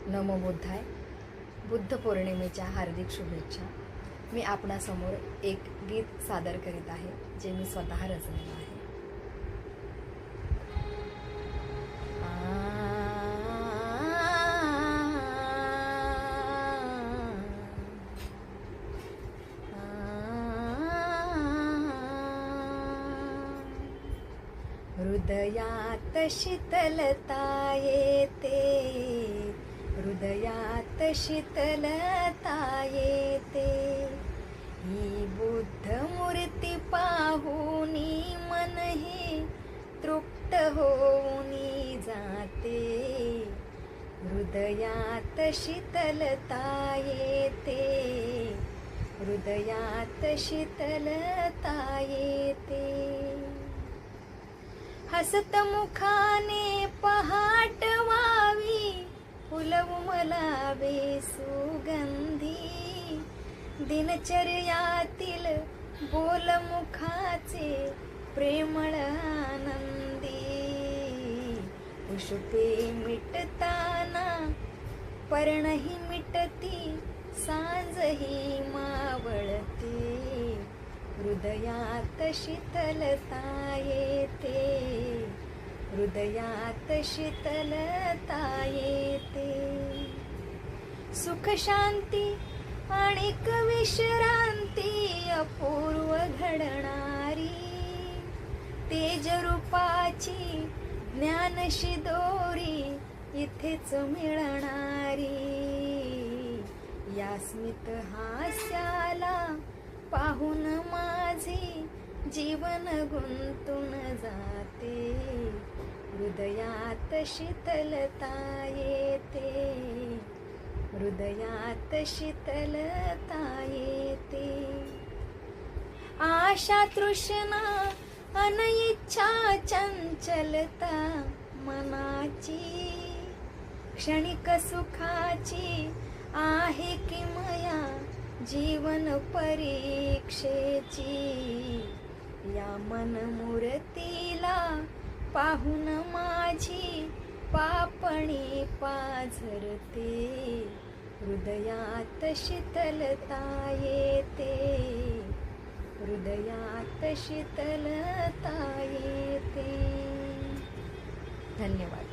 नमो बुद्धाय. बुद्ध पौर्णिमेच्या हार्दिक शुभेच्छा. मी आपणासमोर एक गीत सादर करीत आहे जे मी स्वतः रचलेलं आहे. हृदयात शीतलता येते, हृदयात शीतलता येते. ही बुद्ध मूर्ती पाहुनी मन हे तृप्त होऊनी जाते. हृदयात शीतलता येते, हृदयात शीतलता येते. हसत मुखाने पहाट व्हावी, फुलवू मलावे सुगंधी. दिनचर्यातील बोल मुखाचे प्रेमळ आनंदी. पुष्पे मिटताना पर्णही मिटती, सांजही मावळते. हृदयात शीतलता येते, हृदयात शीतलता येते. सुख शांती आणि विश्रांती अपूर्व घडणारी. तेज रूपाची ज्ञानशी दोरी इथेच मिळणारी. या स्मित हास्याला पाहून माझे जीवन गुंतून जाते. हृदयात शीतलता येते, हृदयात शीतलता येते. आशा तृष्णा अन इच्छा चंचलता मनाची. क्षणिक सुखाची आहे किमया जीवन परीक्षेची. या मन मूर्तीला पाहून माझी पापणी पाझरते. हृदयात शीतलता येते, हृदयात शीतलता येते. धन्यवाद.